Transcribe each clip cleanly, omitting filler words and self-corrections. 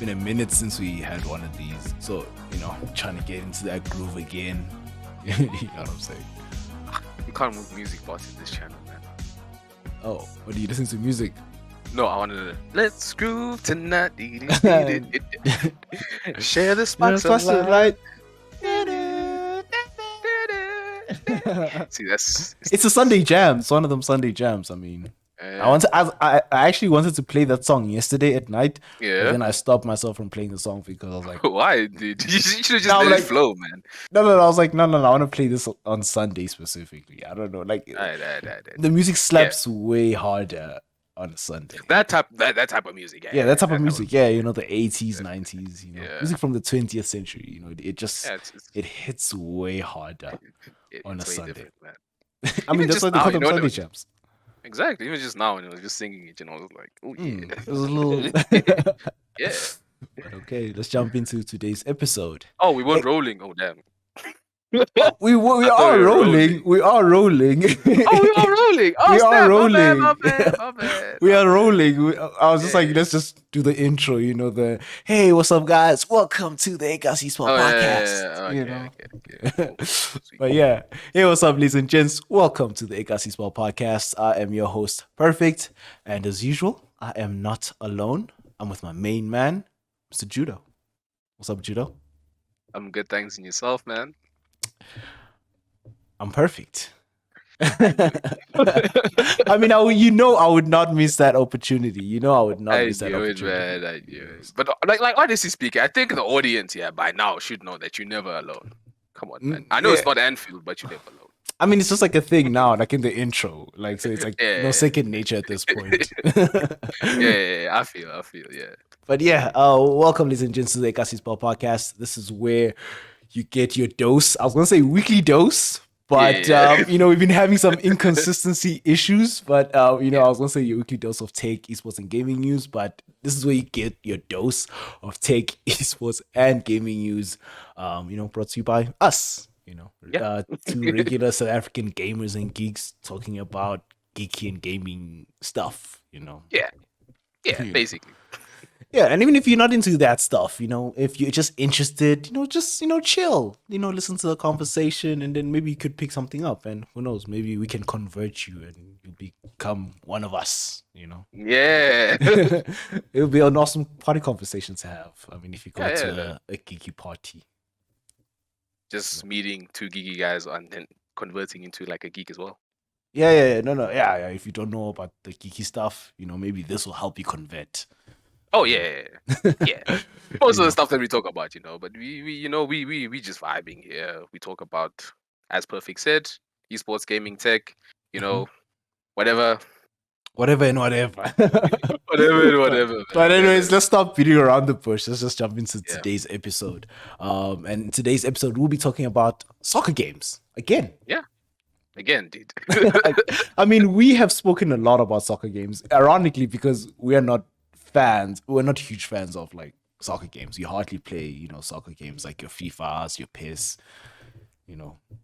been a minute since we had one of these. So, trying to get into that groove again. You know what I'm saying? You can't move music parts in this channel, man. Oh, what do you listen to music? No, I wanted to let's groove tonight. Share the sparks of light. See, it's a Sunday jam. It's one of them Sunday jams. I mean, I actually wanted to play that song yesterday at night. Yeah. But then I stopped myself from playing the song because I was like, why, dude? You should have just let it flow, man. No. I was like, no. I want to play this on Sunday specifically. I don't know. Like, the music slaps way harder on a Sunday. That type of music. Yeah, that type of music. Yeah, the 80s, 90s. Music from the 20th century. It just it hits way harder on a Sunday. Man. I mean, that's why they call them Sunday jams. Exactly. Even just now, when I was just singing it, I was like, oh yeah, it was a little. Yeah. But okay, let's jump into today's episode. Oh, we weren't rolling. Oh damn. we are rolling. We are rolling. Oh, we are rolling. Oh, we are rolling. My bad. We are rolling. I was just like, let's just do the intro. The hey, what's up, guys? Welcome to the Ekasi Esports Podcast. Okay. But yeah, hey, what's up, ladies and gents? Welcome to the Ekasi Esports Podcast. I am your host, Perfect, and as usual, I am not alone. I'm with my main man, Mr. Judo. What's up, Judo? I'm good, thanks, and yourself, man. I'm perfect. I mean, I would not miss that opportunity. I would not miss that opportunity. I knew it. But like honestly speaking, I think the audience by now should know that you're never alone. Come on, man. I know it's not Anfield, but you're never alone. I mean, it's just like a thing now, like in the intro. Like, so it's like no second nature at this point. I feel, yeah. But yeah, welcome, ladies and gents, to the Ekasi Esports Podcast. This is where you get your dose. I was going to say weekly dose, but, we've been having some inconsistency issues. But, I was going to say your weekly dose of take, esports, and gaming news. But this is where you get your dose of take, esports, and gaming news, brought to you by us. Two regular South African gamers and geeks talking about geeky and gaming stuff, Yeah, basically. Yeah, and even if you're not into that stuff, if you're just interested, just, chill, listen to the conversation, and then maybe you could pick something up, and who knows, maybe we can convert you and you become one of us, Yeah. It'll be an awesome party conversation to have. I mean, if you go to a geeky party. Just meeting two geeky guys and then converting into like a geek as well. Yeah. No. Yeah. If you don't know about the geeky stuff, maybe this will help you convert. Oh yeah. Most of the stuff that we talk about, but we just vibing here. We talk about, as Perfect said, esports, gaming, tech, whatever. Whatever and whatever. whatever. But anyways, let's stop beating around the bush. Let's just jump into today's episode. And in today's episode, we'll be talking about soccer games again. Yeah. Again, dude. I mean, we have spoken a lot about soccer games, ironically, because we are not fans. We're not huge fans of like soccer games. You hardly play, soccer games like your FIFAs, your PES.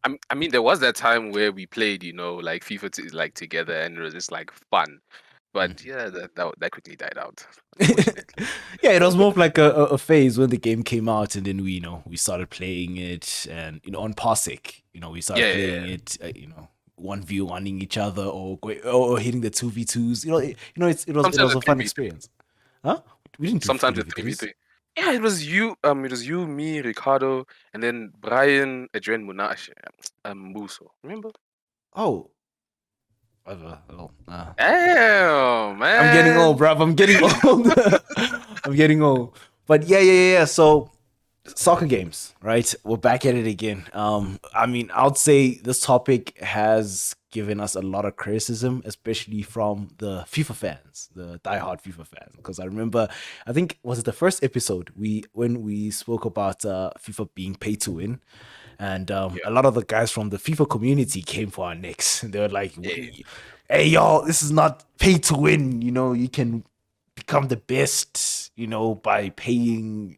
I mean, there was that time where we played, like FIFA together, and it was just like fun. But that quickly died out. Yeah, it was more of like a phase when the game came out, and then we started playing it, and on Parsec, we started playing it, 1v1ing each other or hitting the 2v2s. It was a fun experience. Huh? We didn't do sometimes it's 3v3. Yeah, it was you, me, Ricardo, and then Brian, Adrian Munash, Muso. Remember? Oh. Damn, man. I'm getting old, bruv. I'm getting old. But yeah. So, soccer games, right? We're back at it again. I mean, I would say this topic has given us a lot of criticism, especially from the FIFA fans, the diehard FIFA fans. Because I remember, I think, was it the first episode when we spoke about FIFA being pay to win? And a lot of the guys from the FIFA community came for our necks. They were like, hey, y'all, this is not pay to win. You can become the best, by paying,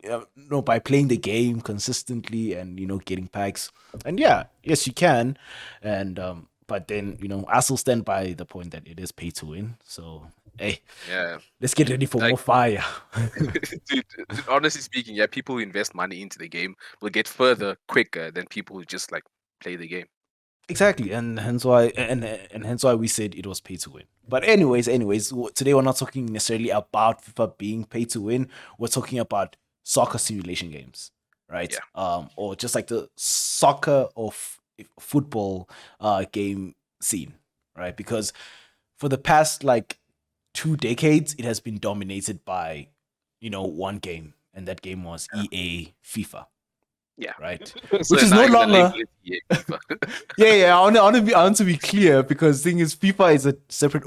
by playing the game consistently and, getting packs. And yes, you can. And, But then, I still stand by the point that it is pay to win. So, hey, Yeah. let's get ready for Like, more fire. dude, honestly speaking, yeah, people who invest money into the game will get further quicker than people who just like play the game. Exactly, and hence why we said it was pay to win. But anyways, today we're not talking necessarily about FIFA being pay to win. We're talking about soccer simulation games, right? Yeah. Or just like the soccer or football game scene, right? Because for the past like 2 decades, it has been dominated by one game, and that game was EA FIFA, Yeah. right? Which So is now no you're gonna label longer it EA FIFA. yeah. I want to be clear because the thing is, FIFA is a separate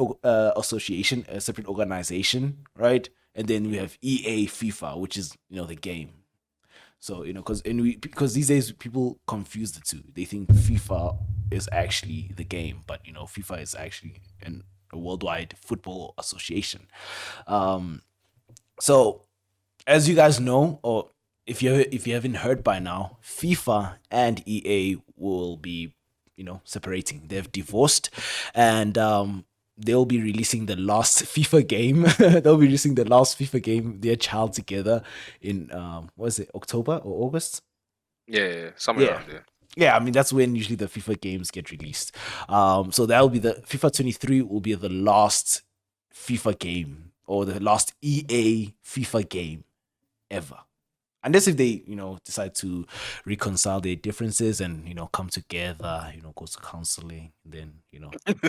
association, a separate organization, right? And then we have EA FIFA, which is the game. So because these days people confuse the two. They think FIFA is actually the game, but FIFA is actually a worldwide football association. Um, so as you guys know, or if you haven't heard by now, FIFA and EA will be separating. They've divorced, and they'll be releasing the last FIFA game. They'll be releasing the last FIFA game, their child together in what is it, October or August? Yeah, somewhere Yeah. around there. Yeah, I mean that's when usually the FIFA games get released. So that'll be the FIFA 23 will be the last FIFA game or the last EA FIFA game ever. Unless if they, decide to reconcile their differences and, come together, go to counseling, and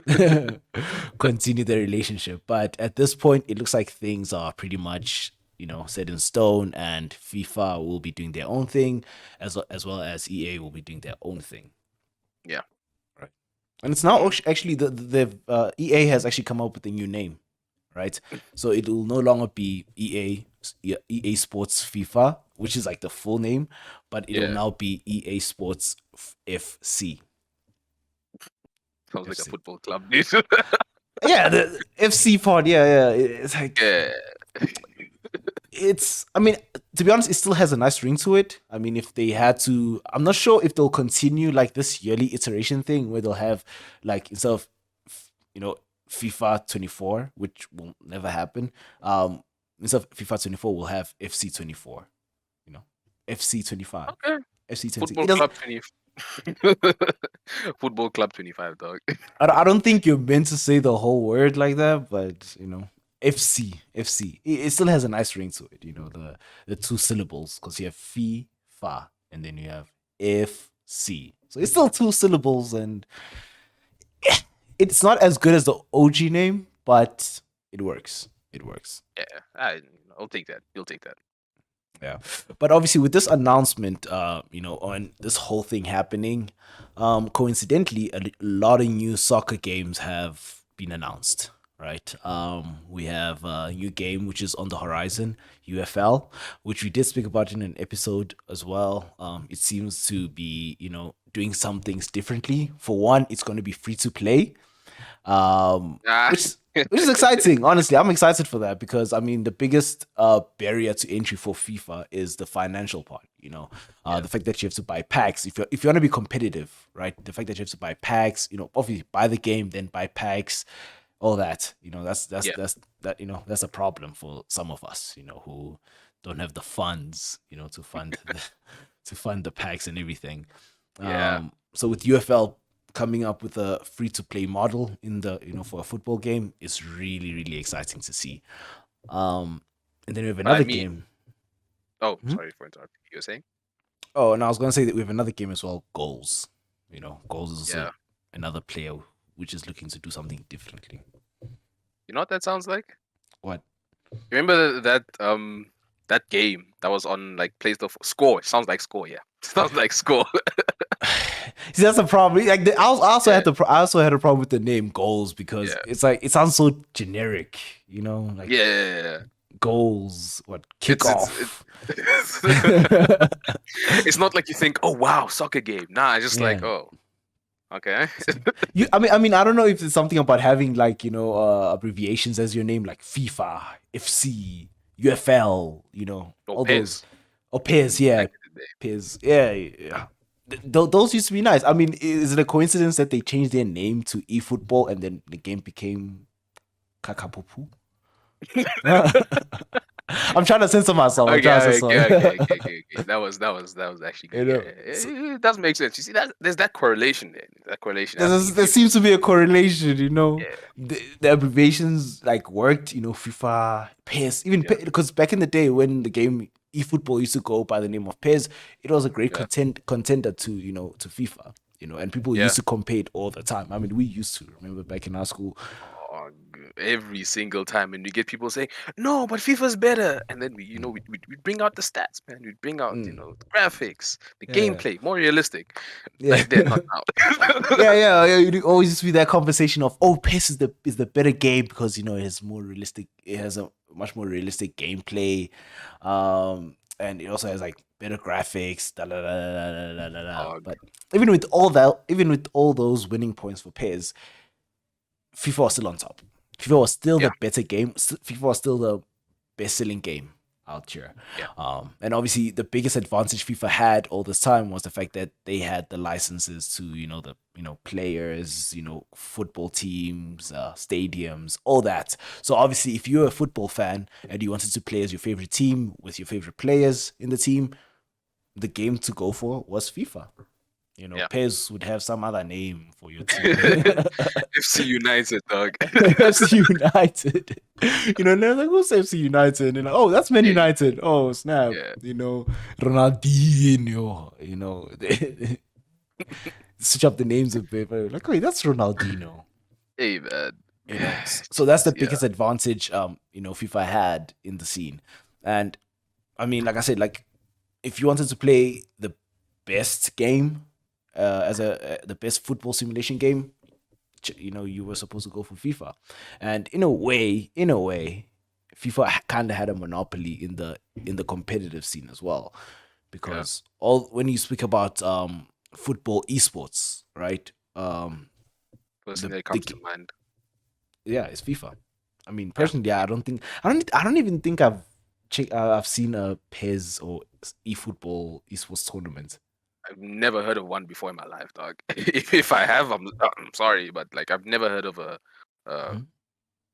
then, continue their relationship. But at this point, it looks like things are pretty much, set in stone, and FIFA will be doing their own thing, as well as EA will be doing their own thing. Yeah. Right. And it's now actually the EA has actually come up with a new name, right? So it will no longer be EA Sports FIFA, which is like the full name, but it'll Yeah. now be EA Sports FC. Sounds like a FC. football club, dude. Yeah, the FC part. Yeah. It's like Yeah. I mean, to be honest, it still has a nice ring to it. I mean, if they had to, I'm not sure if they'll continue like this yearly iteration thing where they'll have like instead of FIFA 24, which will never happen. Instead of FIFA 24, we'll have FC 24. FC 25, Okay. FC 20. Football It doesn't. club 20. Football club 25, dog. I don't think you're meant to say the whole word like that, but FC. It still has a nice ring to it. The two syllables because you have FIFA and then you have FC. So it's still two syllables, and it's not as good as the OG name, but it works. It works. Yeah, I'll take that. You'll take that. Yeah. But obviously with this announcement, on this whole thing happening, coincidentally, a lot of new soccer games have been announced, right? We have a new game which is on the horizon, UFL, which we did speak about in an episode as well. It seems to be, doing some things differently. For one, it's going to be free to play. Ah. Which is exciting. Honestly, I'm excited for that because I mean the biggest barrier to entry for FIFA is the financial part. The fact that you have to buy packs if you want to be competitive, right? The fact that you have to buy packs, obviously buy the game, then buy packs, all that. That's a problem for some of us, who don't have the funds, to fund the packs and everything. Yeah. So with UFL coming up with a free to play model in the for a football game is really really exciting to see. And then we have another game. Oh, sorry for interrupting. You were saying? Oh, and I was gonna say that we have another game as well. Goals. Goals is also Yeah. another player which is looking to do something differently. You know what that sounds like? What? Remember that game that was on like PlayStation Score? It sounds like Score, yeah. Sounds like Score. See, that's the problem. Like, I also Yeah. I also had a problem with the name Goals because Yeah. it's like it sounds so generic. Like Yeah. goals. What It's kickoff? it's not like you think, oh wow, soccer game. Nah, it's just like, Yeah. oh, okay. I mean, I don't know if it's something about having like abbreviations as your name, like FIFA, FC, UFL, Or all PES. those. Or Pairs, yeah, Back in the day. Pairs, yeah. those used to be nice. I mean, is it a coincidence that they changed their name to eFootball and then the game became Kakapupu? I'm trying to censor myself. I'm trying to Okay, censor okay, okay, myself. okay, okay, okay. That was actually You good. Yeah, know, so it does make sense. You see that there's that correlation there. That correlation happening in there FIFA. seems to be a correlation. You know, Yeah, the abbreviations like worked. You know, FIFA, PES, even yeah, because back in the day when the game eFootball used to go by the name of PES, it was a great yeah, contender to to FIFA. You know, and people yeah. used to compare it all the time. I mean, we used to remember back in our school. Oh, every single time, and we get people saying, "No, but FIFA's better," and then we bring out the stats, man. We bring out Mm, the graphics, the yeah, gameplay, more realistic. yeah. Back then, not now. Yeah. It always used to be that conversation of, oh, PES is the better game because it has more realistic. It has a much more realistic gameplay, and it also has like better graphics. Da, da, da, da, da, da, da, da. Oh, But even with all that, even with all those winning points for PES, FIFA was still on top. FIFA was still yeah, the better game. FIFA was still the best-selling game out here. yeah, And obviously, the biggest advantage FIFA had all this time was the fact that they had the licenses to, the players, football teams, stadiums, all that. So obviously, if you're a football fan and you wanted to play as your favorite team with your favorite players in the team, the game to go for was FIFA. yeah. PES would have some other name for your team. FC United, dog. FC United. And they're like, who's FC United? And they're like, oh, that's Man Yeah, United. Oh, snap. yeah. Ronaldinho. They switch up the names a bit. But like, wait, that's Ronaldinho. Hey, man. So that's the Yeah, biggest advantage FIFA had in the scene. And I mean, like I said, like if you wanted to play the best game as the best football simulation game, you were supposed to go for FIFA. And in a way, FIFA kind of had a monopoly in the competitive scene as well, yeah. because all when you speak about football esports, right? First thing The that the comes to mind. Yeah, it's FIFA. I mean, Yeah. personally, yeah, I don't even think I've seen a PES or eFootball esports tournament. I've never heard of one before in my life, dog. If I have, I'm sorry, but like I've never heard of uh, Mhm.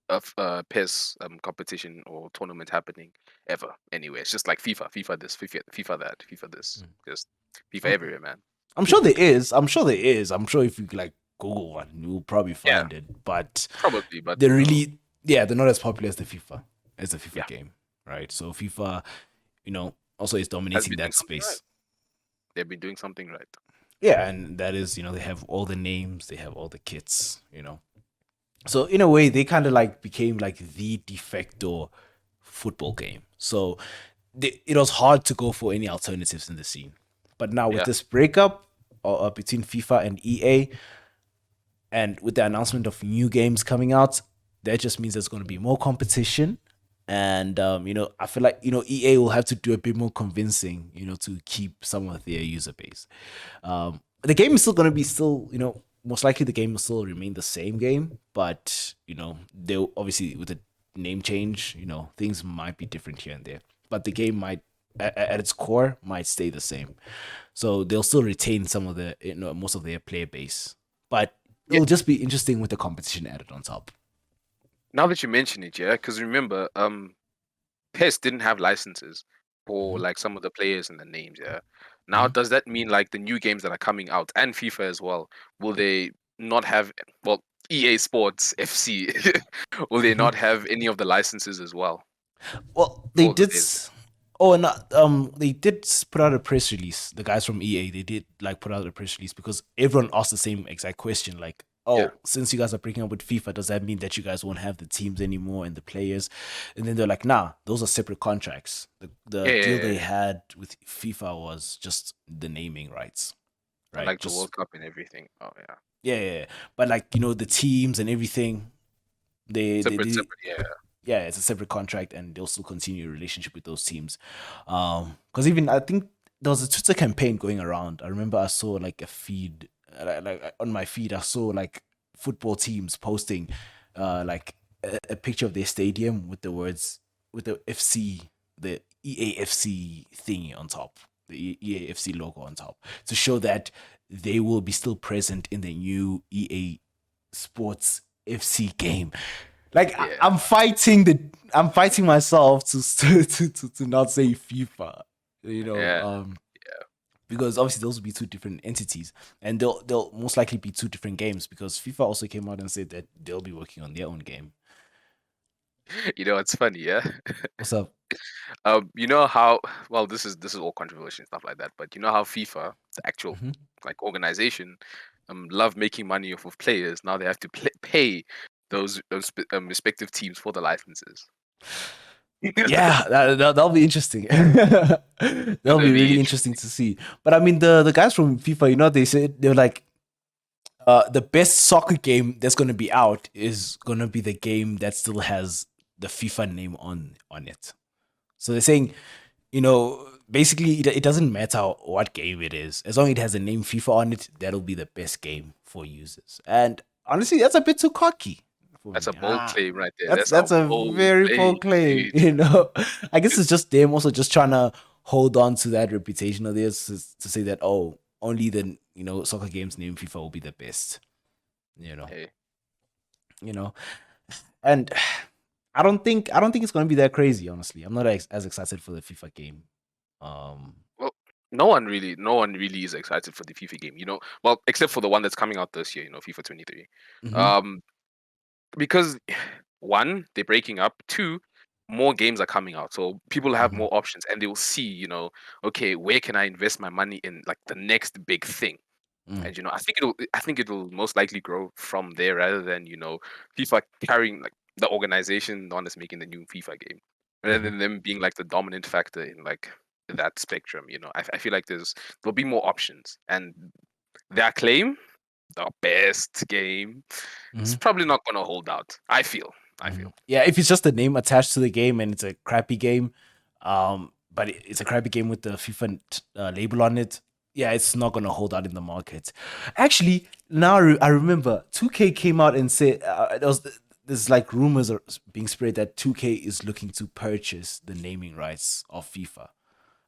a PES competition or tournament happening ever. Anyway, it's just like FIFA this, FIFA that, FIFA this, just FIFA I'm, everywhere, man. I'm sure there is. I'm sure there is. I'm sure if you like Google one, you'll probably Yeah, find it. But probably, but they're really, yeah, they're not as popular as the FIFA yeah, game, right? So FIFA, also is has dominating been doing that something right. space. They've been doing something right. Yeah, and that is, they have all the names, they have all the kits. So in a way, they kind of like became like the de facto football game. So it was hard to go for any alternatives in the scene. But now with Yeah, this breakup between FIFA and EA, and with the announcement of new games coming out, that just means there's going to be more competition. And I feel like EA will have to do a bit more convincing, to keep some of their user base. The game is still going to be most likely the game will still remain the same game, but they'll obviously with the name change, things might be different here and there. But the game might at its core might stay the same. So they'll still retain some of the most of their player base. But yeah. it'll just be interesting with the competition added on top. Now that you mention it, yeah, because remember, PES didn't have licenses for Mhm. like some of the players and the names, yeah. Now, Mhm. does that mean like the new games that are coming out and FIFA as well, will they not have, well, EA Sports FC, will they Mhm. not have any of the licenses as well Well, they for the did. players? Oh, and they did put out a press release. The guys from EA, they did like put out a press release because everyone asked the same exact question, like, Yeah. "Oh, since you guys are breaking up with FIFA, does that mean that you guys won't have the teams anymore and the players?" And then they're like, "Nah, those are separate contracts. The Yeah, yeah, deal yeah, they yeah. had with FIFA was just the naming rights, And right? like the Just World Cup and everything. Oh yeah. yeah. But like the teams and everything, Separate, they separate, yeah. yeah, it's a separate contract, and they'll still continue a relationship with those teams. Because even I think there was a Twitter campaign going around. I remember I saw like a feed, like on my feed, I saw like football teams posting, like a picture of their stadium with the words with the FC, the EAFC thingy on top. the EAFC logo on top to show that they will be still present in the new EA Sports FC game. Like Yeah. I'm fighting myself to not say FIFA. You know, Yeah. because obviously those will be two different entities, and they'll most likely be two different games because FIFA also came out and said that they'll be working on their own game. You know, it's funny, yeah. What's up? You know how well this is all controversial and stuff like that, but you know how FIFA, the actual Mhm. like organization, love making money off of players. Now they have to pay those respective teams for the licenses. Yeah, that'll be interesting. That'll Gonna be be really interesting to see. But I mean, the guys from FIFA, you know, they said they were like, the best soccer game that's going to be out is going to be the game that still has the FIFA name on it. So they're saying, you know, basically it doesn't matter what game it is, as long as it has the name FIFA on it, that'll be the best game for users. And honestly, that's a bit too cocky for That's me. a bold claim right there. That's That's a that's a bold very claim, bold claim, dude. you know. I guess it's just them also just trying to hold on to that reputation of theirs to say that, oh, only the soccer games named FIFA will be the best, you know, Hey, you know. And I don't think it's gonna be that crazy. Honestly, I'm not as excited for the FIFA game. Um, well, no one really is excited for the FIFA game. You know, well, except for the one that's coming out this year. You know, FIFA 23. mhm, Um, because one, they're breaking up. Two, more games are coming out, so people have mhm, more options, and they will see, okay, where can I invest my money in, like the next big thing? mm, And I think it'll most likely grow from there rather than FIFA carrying like the organization, the one that's making the new FIFA game, rather mhm. than them being like the dominant factor in like that spectrum. I feel like there'll be more options, and their claim, the best game, it's Mhm, probably not gonna hold out. I feel. I mhm. feel. Yeah, if it's just a name attached to the game and it's a crappy game, but it's a crappy game with the FIFA label on it, yeah, it's not gonna hold out in the market. Actually, now I remember 2K came out and said there's like rumors are being spread that 2K is looking to purchase the naming rights of FIFA.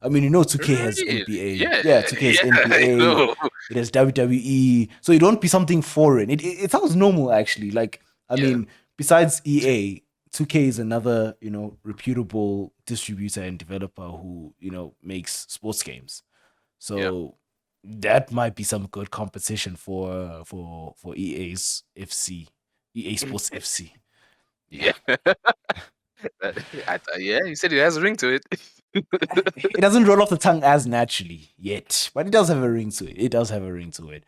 I mean, 2K has Really? NBA. Yeah, Yeah, 2K has yeah, I NBA. know. It has WWE. So it won't be something foreign. It sounds normal, actually. Like, I Yeah, mean, besides EA, 2K is another, reputable distributor and developer who, makes sports games. yeah, So that might be some good competition for EA's FC, EA Sports FC. Yeah. yeah. Yeah, you said it has a ring to it. It doesn't roll off the tongue as naturally yet, but it does have a ring to it. It does have a ring to it.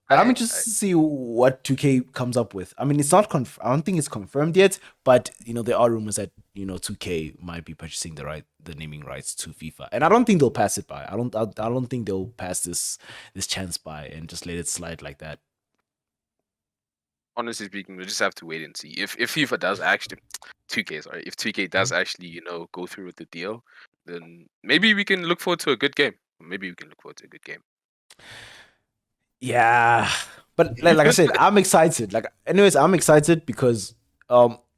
But I'm I interested to see what 2K comes up with. I mean, it's not I don't think it's confirmed yet, but there are rumors that 2K might be purchasing the naming rights to FIFA, and I don't think they'll pass it by. I don't think they'll pass this chance by and just let it slide like that. honestly speaking, we just have to wait and see if FIFA does actually 2K, sorry, if 2K does actually go through with the deal, then maybe we can look forward to a good game. Maybe we can look forward to a good game. Yeah, but like I said, I'm excited. Like, anyways, I'm excited because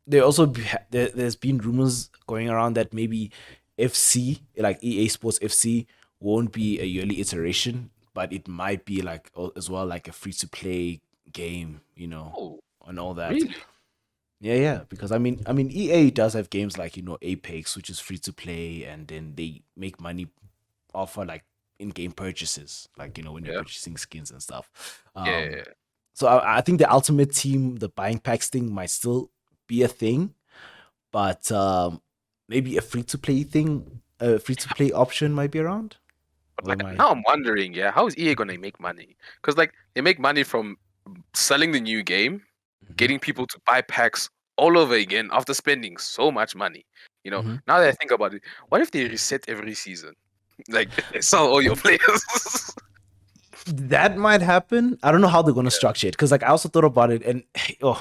there also there's been rumors going around that maybe FC, like EA Sports FC, won't be a yearly iteration, but it might be like as well like a free to play game, Oh, and all that. really? Yeah, yeah. Because I mean, EA does have games like Apex, which is free to play, and then they make money offer like in-game purchases, like when you're Yeah, purchasing skins and stuff. yeah, yeah. So I think the Ultimate Team, the buying packs thing, might still be a thing, but maybe a free-to-play thing, a free-to-play option might be around. But Or like am I? now, I'm wondering, yeah, how is EA gonna make money? Because like they make money from selling the new game, Mhm, getting people to buy packs all over again after spending so much money. mhm. Now that I think about it, what if they reset every season? Like they sell all your players. That might happen. I don't know how they're gonna structure it because, like, I also thought about it, and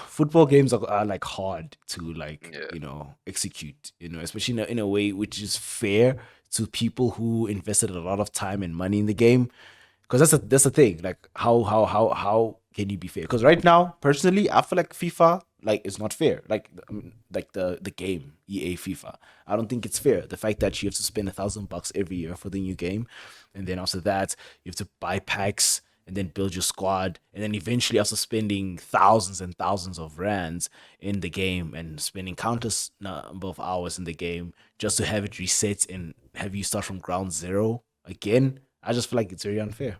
football games are like hard to like Yeah, execute, especially in a way which is fair to people who invested a lot of time and money in the game. Because that's the thing. Like, how can you be fair? Because right now, personally, I feel like FIFA. like it's not fair. Like the game EA FIFA. I don't think it's fair. The fact that you have to spend $1,000 every year for the new game, and then after that you have to buy packs and then build your squad, and then eventually after spending thousands and thousands of rands in the game and spending countless number of hours in the game just to have it reset and have you start from ground zero again, I just feel like it's very unfair.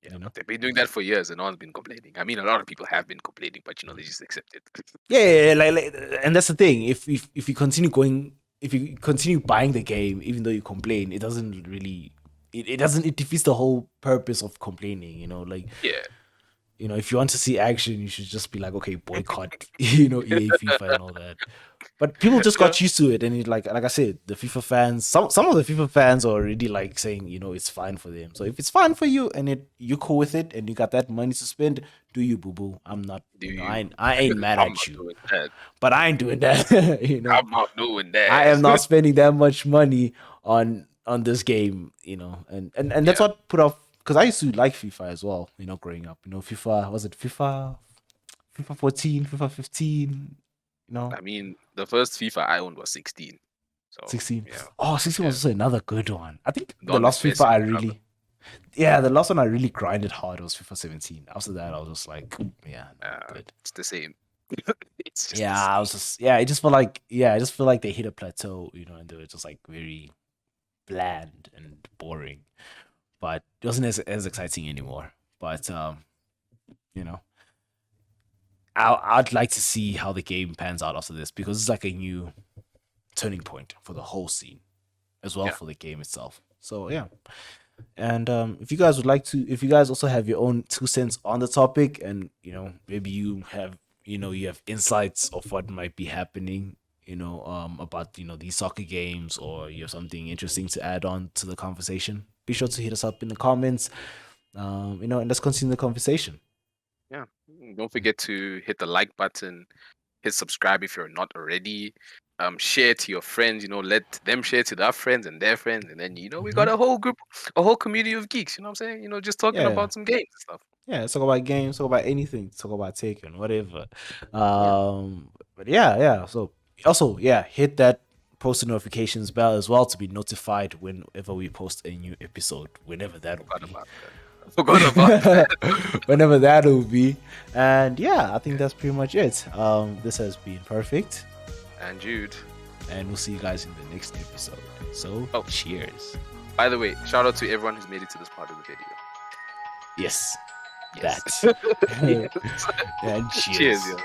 Yeah, but they've been doing that for years and no one's been complaining. I mean, a lot of people have been complaining, but they just accept it. Yeah, like, and that's the thing. If you continue going, if you continue buying the game, even though you complain, it doesn't really, it doesn't, it defeats the whole purpose of complaining. Like, Yeah. If you want to see action, you should just be like, okay, boycott, EA FIFA and all that. But people just got used to it, and like I said, the FIFA fans, some of the FIFA fans are already like saying, it's fine for them. So if it's fine for you and you're cool with it, and you got that money to spend, do you, boo boo? I'm not. I ain't mad at you, but I ain't doing that. I'm not doing that. I am not spending that much money on this game. And that's what put off, because I used to like FIFA as well. Growing up, FIFA, was it FIFA 14, FIFA 15? I mean, the first FIFA I owned was 16. So 16. Yeah. Oh, 16 was also another good one. I think the last FIFA the last one I really grinded hard was FIFA 17. After that, I was just like, good. It's the same. It's just I was just I just feel like they hit a plateau, and they were just like very bland and boring. But it wasn't as exciting anymore. But I'd like to see how the game pans out after this, because it's like a new turning point for the whole scene, as well for the game itself. So yeah, and if you guys also have your own 2 cents on the topic, and maybe you have insights of what might be happening, about these soccer games, or you have something interesting to add on to the conversation, be sure to hit us up in the comments, and let's continue the conversation. Yeah. Don't forget to hit the like button, hit subscribe if you're not already. Share to your friends, let them share to their friends and their friends, and then we got a whole group, a whole community of geeks, you know what I'm saying? Just talking about some games and stuff. Yeah, let's talk about games, talk about anything, talk about taking whatever. But yeah. So also, hit that post notifications bell as well to be notified whenever we post a new episode, whenever that will be. Forgot about that. Whenever that will be. And I think that's pretty much it. This has been Perfect and Jude, and we'll see you guys in the next episode. So cheers. By the way, shout out to everyone who's made it to this part of the video. Yes. Yes. That. And cheers. Cheers,